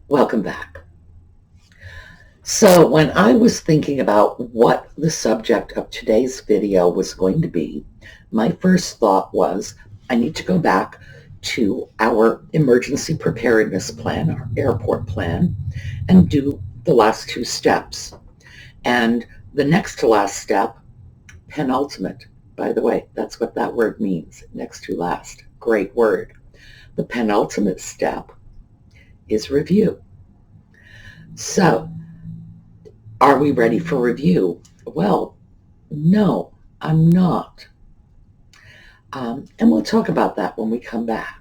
Welcome back. So when I was thinking about what the subject of today's video was going to be, my first thought was I need to go back to our emergency preparedness plan, our airport plan, and do the last two steps. And the next to last step, penultimate, by the way, that's what that word means, next to last. Great word. The penultimate step is review. So, are we ready for review? Well, no, I'm not. And we'll talk about that when we come back.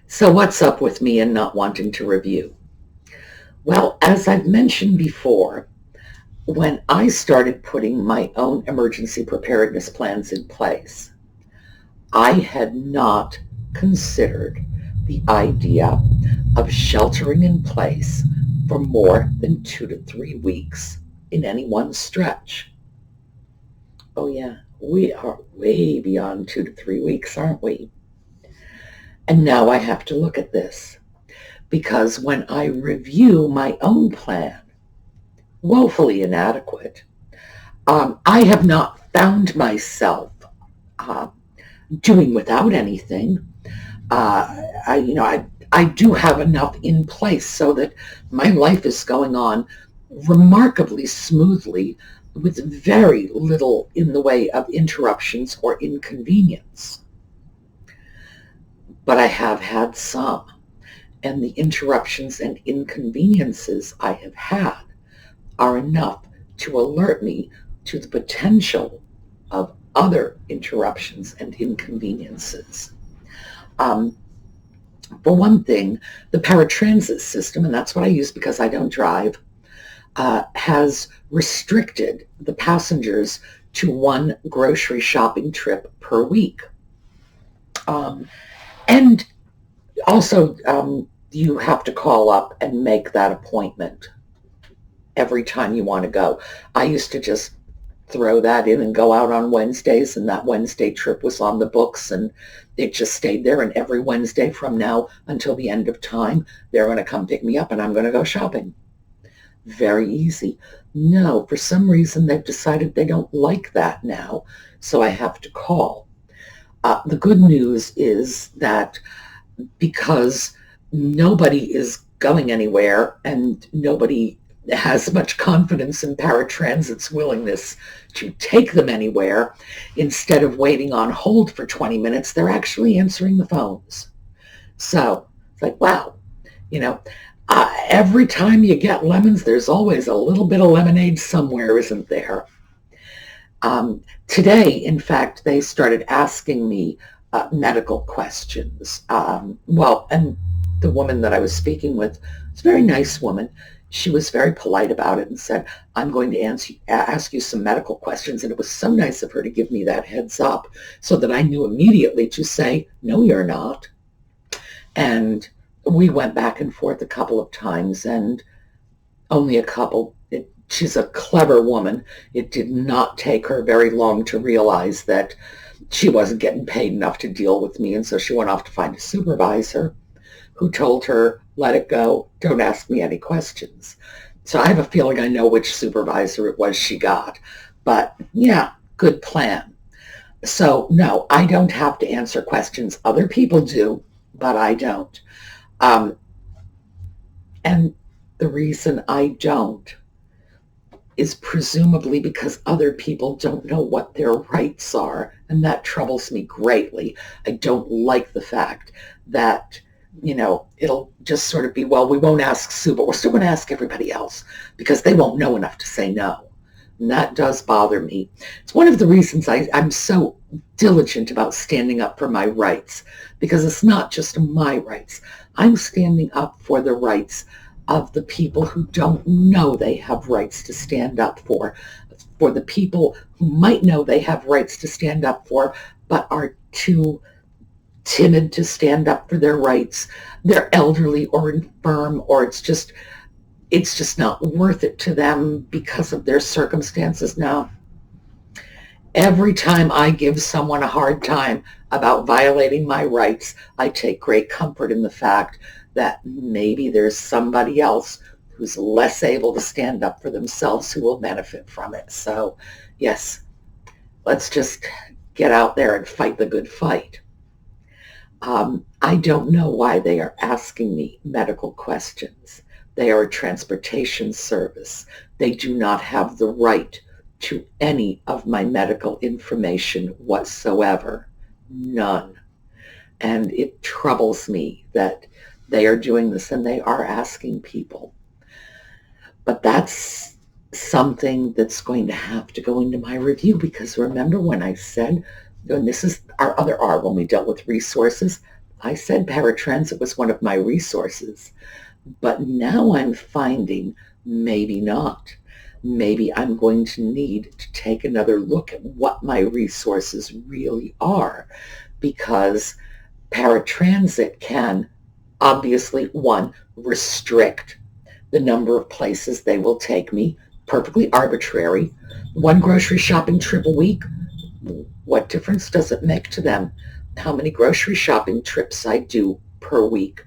So what's up with me and not wanting to review? Well, as I've mentioned before, when I started putting my own emergency preparedness plans in place, I had not considered the idea of sheltering in place for more than 2 to 3 weeks in any one stretch. Oh yeah, we are way beyond 2 to 3 weeks, aren't we? And now I have to look at this, because when I review my own plan, woefully inadequate, I have not found myself doing without anything. I do have enough in place so that my life is going on remarkably smoothly with very little in the way of interruptions or inconvenience. But I have had some, and the interruptions and inconveniences I have had are enough to alert me to the potential of other interruptions and inconveniences. For one thing, the Paratransit system, and that's what I use because I don't drive, has restricted the passengers to one grocery shopping trip per week. And also, you have to call up and make that appointment every time you want to go. I used to just throw that in and go out on Wednesdays, and that Wednesday trip was on the books, and it just stayed there. And every Wednesday from now until the end of time, they're going to come pick me up and I'm going to go shopping. Very easy. No, for some reason they've decided they don't like that now, so I have to call. The good news is that because nobody is going anywhere and nobody has much confidence in Paratransit's willingness to take them anywhere, instead of waiting on hold for 20 minutes, they're actually answering the phones. So it's like, wow, every time you get lemons, there's always a little bit of lemonade somewhere, isn't there? Today, in fact, they started asking me medical questions. And the woman that I was speaking with was a very nice woman. She was very polite about it and said, I'm going to ask you some medical questions. And it was so nice of her to give me that heads up so that I knew immediately to say, no, you're not. And we went back and forth a couple of times, and only a couple. She's a clever woman. It did not take her very long to realize that she wasn't getting paid enough to deal with me, and so she went off to find a supervisor who told her, let it go, don't ask me any questions. So I have a feeling I know which supervisor it was she got. But yeah, good plan. So no, I don't have to answer questions. Other people do, but I don't. And the reason I don't is presumably because other people don't know what their rights are, and that troubles me greatly. I don't like the fact that, it'll just sort of be, well, we won't ask Sue, but we're still going to ask everybody else because they won't know enough to say no. And that does bother me. It's one of the reasons I'm so diligent about standing up for my rights, because it's not just my rights. I'm standing up for the rights of the people who don't know they have rights to stand up for for the people who might know they have rights to stand up for, but are too timid to stand up for their rights. They're elderly or infirm, or it's just not worth it to them because of their circumstances now. Every time I give someone a hard time about violating my rights, I take great comfort in the fact that maybe there's somebody else who's less able to stand up for themselves who will benefit from it. So, yes, let's just get out there and fight the good fight. I don't know why they are asking me medical questions. They are a transportation service. They do not have the right to any of my medical information whatsoever. None. And it troubles me that they are doing this and they are asking people. But that's something that's going to have to go into my review, because remember when I said, and this is our other R when we dealt with resources, I said Paratransit was one of my resources. But now I'm finding maybe not. Maybe I'm going to need to take another look at what my resources really are, because Paratransit can obviously, one, restrict the number of places they will take me, perfectly arbitrary. One grocery shopping trip a week, what difference does it make to them how many grocery shopping trips I do per week?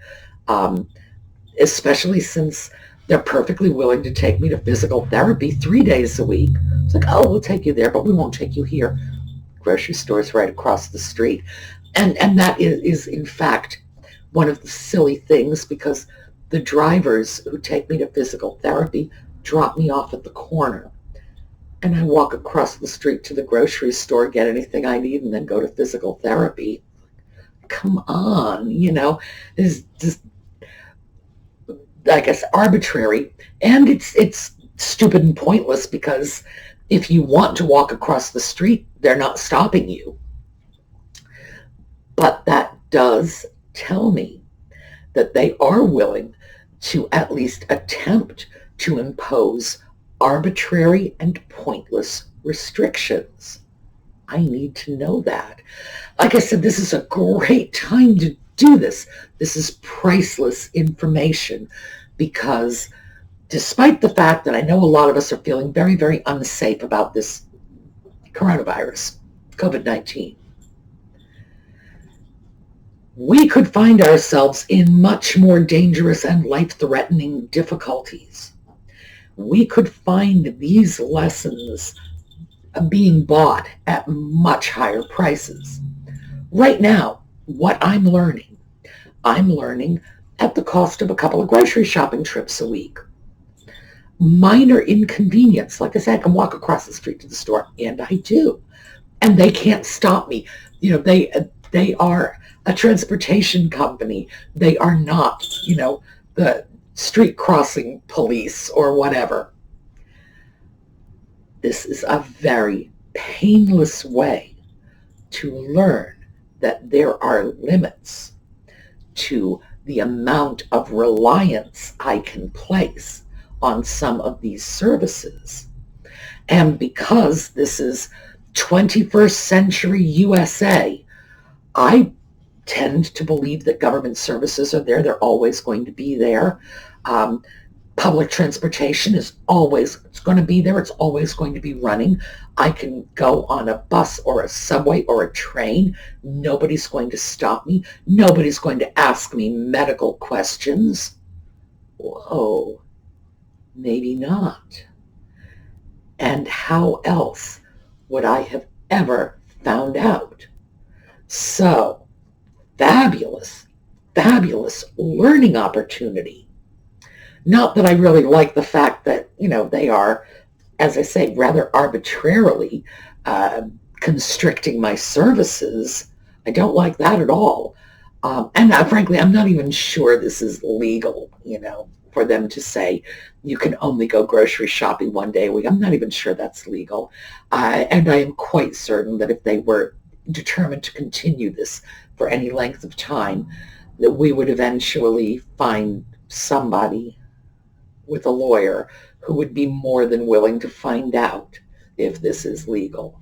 Especially since they're perfectly willing to take me to physical therapy 3 days a week. It's like, oh, we'll take you there, but we won't take you here. Grocery store's right across the street. And that is in fact one of the silly things, because the drivers who take me to physical therapy drop me off at the corner. And I walk across the street to the grocery store, get anything I need, and then go to physical therapy. Come on, it's just, I guess, arbitrary. And it's stupid and pointless, because if you want to walk across the street, they're not stopping you. But that does tell me that they are willing to at least attempt to impose arbitrary and pointless restrictions. I need to know that. Like I said, this is a great time to do this. This is priceless information, because despite the fact that I know a lot of us are feeling very, very unsafe about this coronavirus, COVID-19, we could find ourselves in much more dangerous and life-threatening difficulties. We could find these lessons being bought at much higher prices. Right now, what I'm learning at the cost of a couple of grocery shopping trips a week. Minor inconvenience. Like I said, I can walk across the street to the store, and I do. And they can't stop me. They are a transportation company. They are not, the street crossing police or whatever. This is a very painless way to learn that there are limits to the amount of reliance I can place on some of these services. And because this is 21st century USA, I tend to believe that government services are there. They're always going to be there. Public transportation is always, it's going to be there. It's always going to be running. I can go on a bus or a subway or a train. Nobody's going to stop me. Nobody's going to ask me medical questions. Whoa, maybe not. And how else would I have ever found out? So, fabulous learning opportunity. Not that I really like the fact that, they are, as I say, rather arbitrarily constricting my services. I don't like that at all. And frankly, I'm not even sure this is legal, for them to say you can only go grocery shopping one day a week. I'm not even sure that's legal. And I am quite certain that if they were determined to continue this for any length of time, that we would eventually find somebody with a lawyer who would be more than willing to find out if this is legal.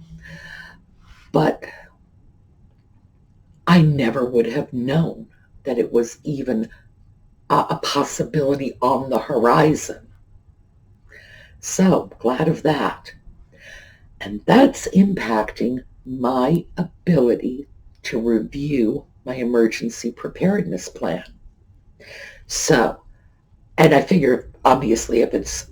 But I never would have known that it was even a possibility on the horizon. So glad of that. And that's impacting my ability to review my emergency preparedness plan. So, and I figure obviously if it's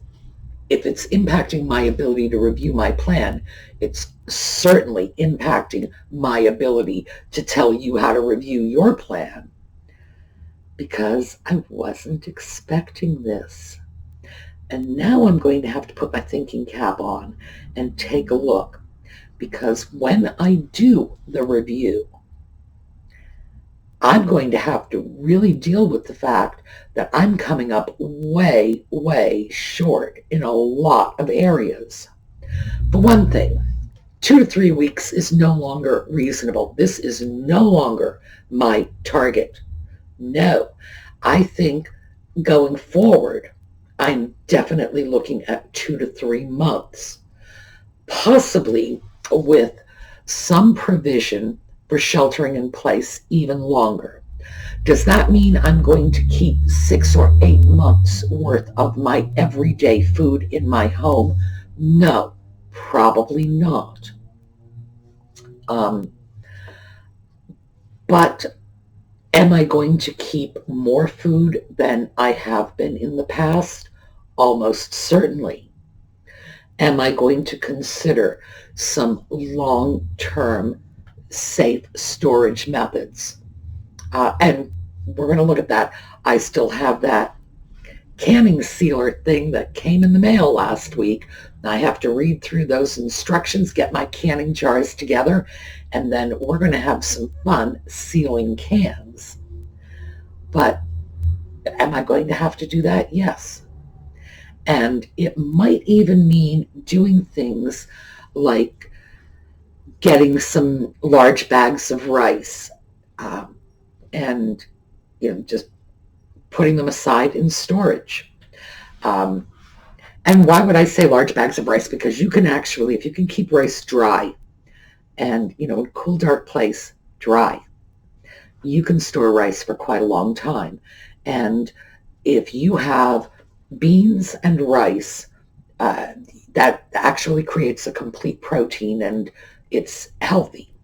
impacting my ability to review my plan, it's certainly impacting my ability to tell you how to review your plan, because I wasn't expecting this. And now I'm going to have to put my thinking cap on and take a look, because when I do the review, I'm going to have to really deal with the fact that I'm coming up way, way short in a lot of areas. For one thing, 2 to 3 weeks is no longer reasonable. This is no longer my target. No, I think going forward, I'm definitely looking at 2 to 3 months, possibly with some provision for sheltering in place even longer. Does that mean I'm going to keep 6 or 8 months worth of my everyday food in my home? No, probably not. But am I going to keep more food than I have been in the past? Almost certainly. Am I going to consider some long-term safe storage methods? And we're going to look at that. I still have that canning sealer thing that came in the mail last week. I have to read through those instructions, get my canning jars together, and then we're going to have some fun sealing cans. But am I going to have to do that? Yes. And it might even mean doing things like getting some large bags of rice and just putting them aside in storage. And why would I say large bags of rice? Because you can actually, if you can keep rice dry and, in a cool, dark place, dry, you can store rice for quite a long time. And if you have beans and rice, that actually creates a complete protein, and it's healthy.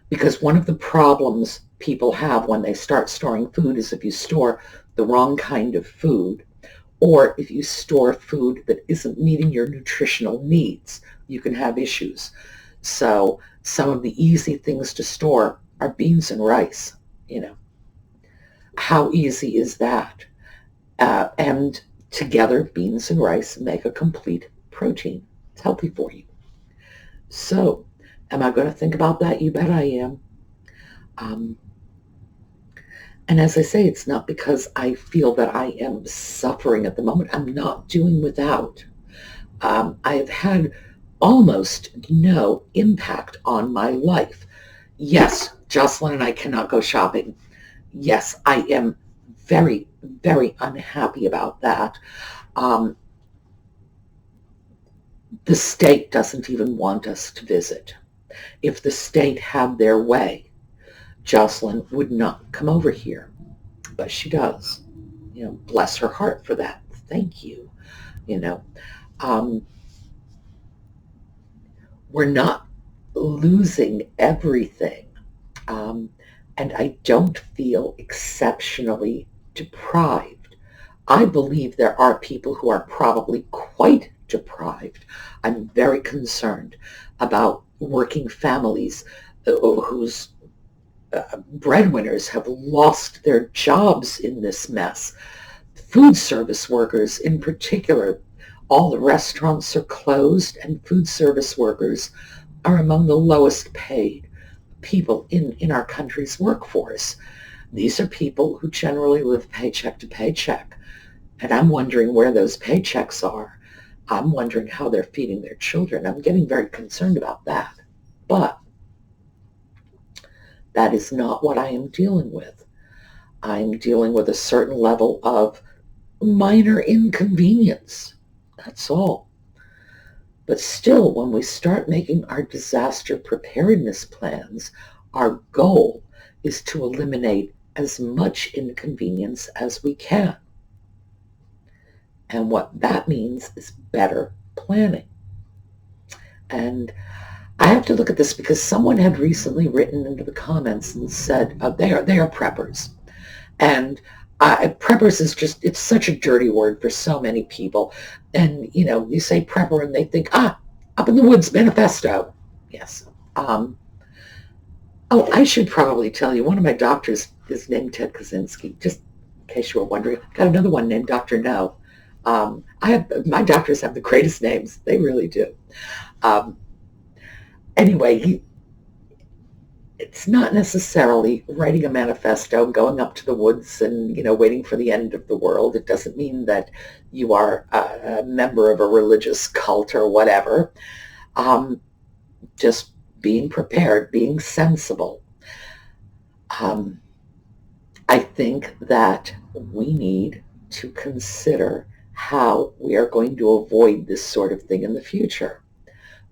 Because one of the problems people have when they start storing food is if you store the wrong kind of food, or if you store food that isn't meeting your nutritional needs, you can have issues. So some of the easy things to store are beans and rice. How easy is that? And together, beans and rice make a complete protein. It's healthy for you. So, am I going to think about that? You bet I am. And as I say, it's not because I feel that I am suffering at the moment. I'm not doing without. I've had almost no impact on my life. Yes, Jocelyn and I cannot go shopping. Yes, I am very, very unhappy about that. The state doesn't even want us to visit. If the state had their way, Jocelyn would not come over here, but she does. Bless her heart for that. Thank you. We're not losing everything. And I don't feel exceptionally deprived. I believe there are people who are probably quite deprived. I'm very concerned about working families whose breadwinners have lost their jobs in this mess. Food service workers in particular, all the restaurants are closed, and food service workers are among the lowest paid people in our country's workforce. These are people who generally live paycheck to paycheck. And I'm wondering where those paychecks are. I'm wondering how they're feeding their children. I'm getting very concerned about that. But that is not what I am dealing with. I'm dealing with a certain level of minor inconvenience. That's all. But still, when we start making our disaster preparedness plans, our goal is to eliminate as much inconvenience as we can. And what that means is better planning. And I have to look at this because someone had recently written into the comments and said they are preppers. And preppers is just, it's such a dirty word for so many people. And, you say prepper and they think, up in the woods, manifesto. Yes. I should probably tell you, one of my doctors is named Ted Kaczynski, just in case you were wondering. I've got another one named Dr. No. My doctors have the greatest names. They really do. Anyway, it's not necessarily writing a manifesto, going up to the woods and, waiting for the end of the world. It doesn't mean that you are a member of a religious cult or whatever. Just being prepared, being sensible. I think that we need to consider how we are going to avoid this sort of thing in the future.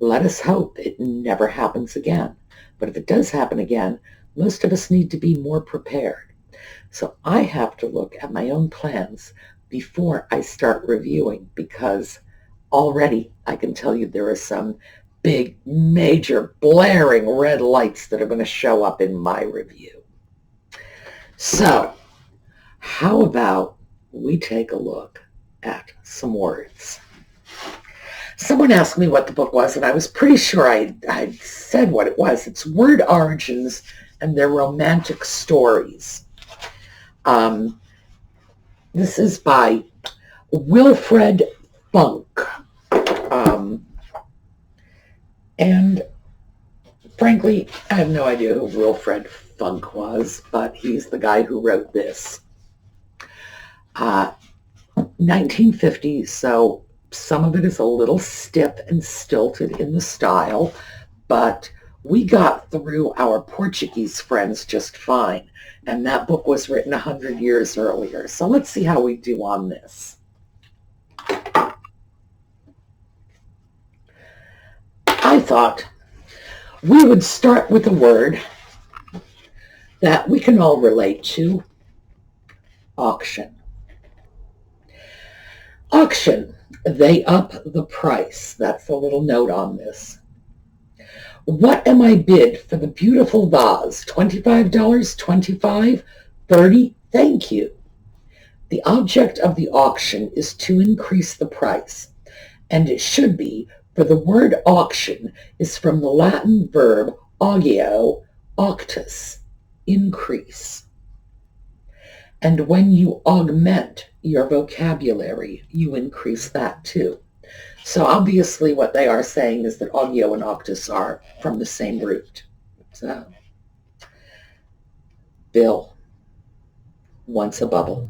Let us hope it never happens again. But if it does happen again, most of us need to be more prepared. So I have to look at my own plans before I start reviewing, because already I can tell you there are some big, major, blaring red lights that are going to show up in my review. So how about we take a look at some words? Someone asked me what the book was, and I was pretty sure I said what it was. It's Word Origins and Their Romantic Stories. This is by Wilfred Funk. And frankly, I have no idea who Wilfred Funk was, but he's the guy who wrote this. 1950, so some of it is a little stiff and stilted in the style, but we got through our Portuguese friends just fine. And that book was written 100 years earlier. So let's see how we do on this. I thought we would start with a word that we can all relate to: auction. Auction. They up the price. That's the little note on this. What am I bid for the beautiful vase? $25, $25, $30? Thank you. The object of the auction is to increase the price, and it should be, for the word auction is from the Latin verb augeo, auctus, increase. And when you augment your vocabulary, you increase that too. So obviously what they are saying is that augeo and auctus are from the same root. So, bill, once a bubble.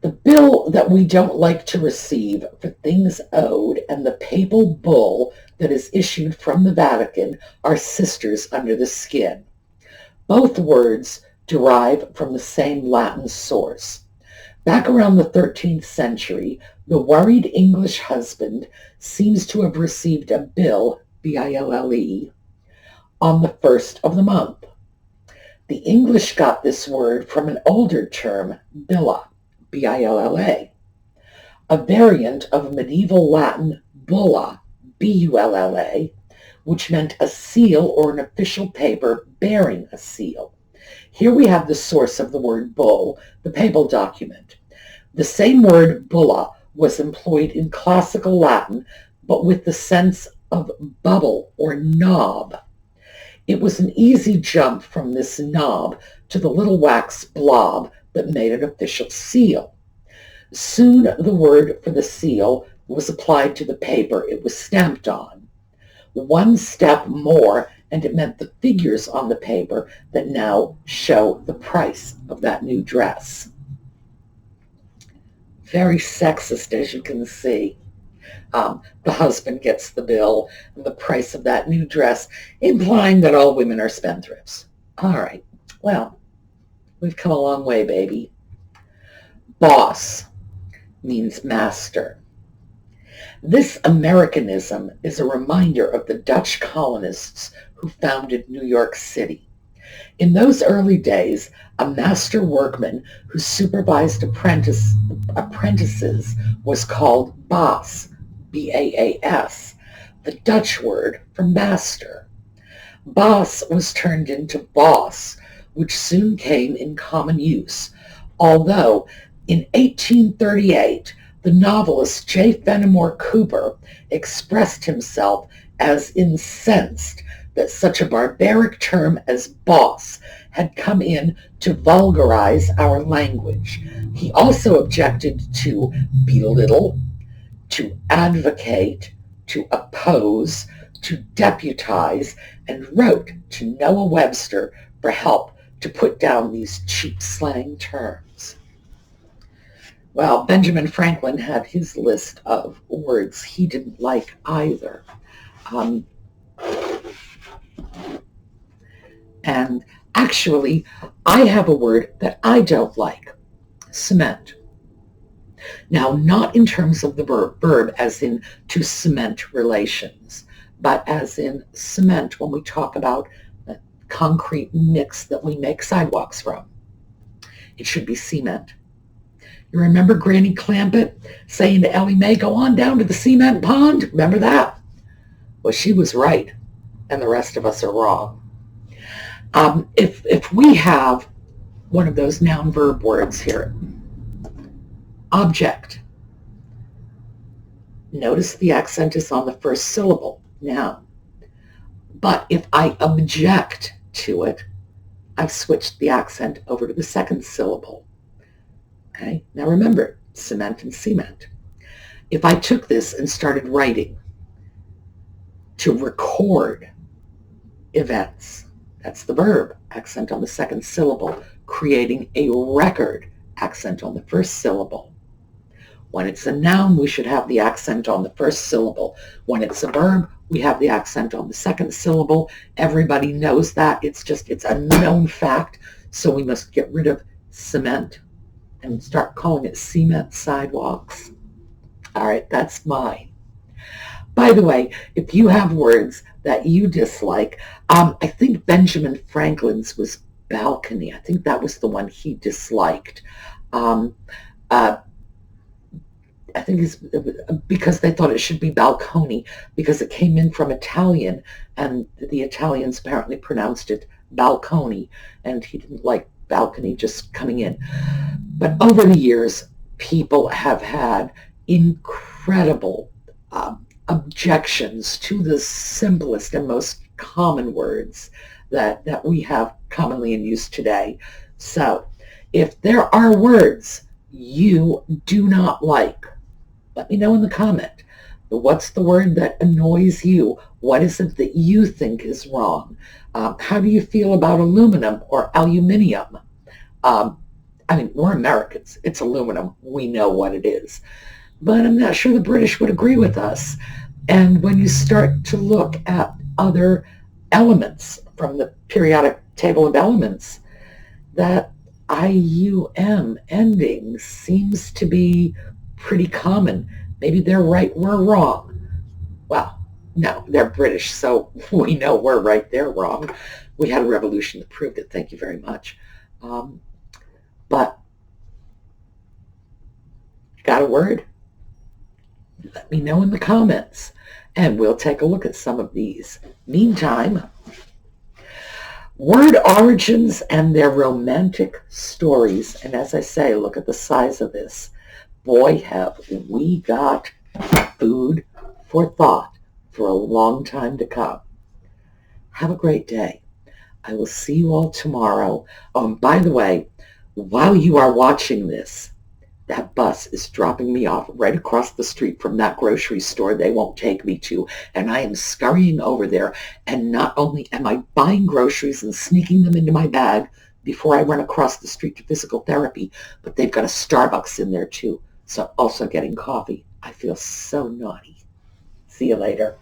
The bill that we don't like to receive for things owed and the papal bull that is issued from the Vatican are sisters under the skin. Both words derive from the same Latin source. Back around the 13th century, the worried English husband seems to have received a bill, B-I-L-L-E, on the first of the month. The English got this word from an older term, billa, B-I-L-L-A, a variant of medieval Latin bulla, B-U-L-L-A, which meant a seal or an official paper bearing a seal. Here we have the source of the word bull, the papal document. The same word bulla was employed in classical Latin, but with the sense of bubble or knob. It was an easy jump from this knob to the little wax blob that made an official seal. Soon the word for the seal was applied to the paper it was stamped on. One step more, and it meant the figures on the paper that now show the price of that new dress. Very sexist, as you can see. The husband gets the bill and the price of that new dress, implying that all women are spendthrifts. All right, well, we've come a long way, baby. Boss means master. This Americanism is a reminder of the Dutch colonists who founded New York City. In those early days, a master workman who supervised apprentices was called baas, B-A-A-S, the Dutch word for master. Baas was turned into boss, which soon came in common use, although in 1838 the novelist J. Fenimore Cooper expressed himself as incensed that such a barbaric term as boss had come in to vulgarize our language. He also objected to belittle, to advocate, to oppose, to deputize, and wrote to Noah Webster for help to put down these cheap slang terms. Well, Benjamin Franklin had his list of words he didn't like either. And actually, I have a word that I don't like, cement. Now, not in terms of the verb as in to cement relations, but as in cement when we talk about the concrete mix that we make sidewalks from. It should be cement. You remember Granny Clampett saying to Ellie Mae, go on down to the cement pond? Remember that? Well, she was right, and the rest of us are wrong. If we have one of those noun verb words here, object, notice the accent is on the first syllable, noun. But if I object to it, I've switched the accent over to the second syllable. Okay, now remember, cement and cement. If I took this and started writing to record events, that's the verb, accent on the second syllable, creating a record, accent on the first syllable. When it's a noun, we should have the accent on the first syllable. When it's a verb, we have the accent on the second syllable. Everybody knows that. It's a known fact. So we must get rid of cement and start calling it cement sidewalks. All right, that's mine. By the way, if you have words that you dislike, I think Benjamin Franklin's was balcony. I think that was the one he disliked. I think it's because they thought it should be balcony because it came in from Italian, and the Italians apparently pronounced it balcony, and he didn't like balcony just coming in. But over the years, people have had incredible objections to the simplest and most common words that we have commonly in use today. So if there are words you do not like, let me know in the comment. What's the word that annoys you? What is it that you think is wrong? How do you feel about aluminum or aluminium? We're Americans. It's aluminum. We know what it is. But I'm not sure the British would agree with us. And when you start to look at other elements from the periodic table of elements, that IUM ending seems to be pretty common. Maybe they're right, we're wrong. Well, no, they're British, so we know we're right, they're wrong. We had a revolution that proved it. Thank you very much. But got a word? Let me know in the comments, and we'll take a look at some of these. Meantime, word origins and their romantic stories. And as I say, look at the size of this. Boy, have we got food for thought for a long time to come. Have a great day. I will see you all tomorrow. Oh, and by the way, while you are watching this, that bus is dropping me off right across the street from that grocery store they won't take me to, and I am scurrying over there, and not only am I buying groceries and sneaking them into my bag before I run across the street to physical therapy, but they've got a Starbucks in there too, so also getting coffee. I feel so naughty. See you later.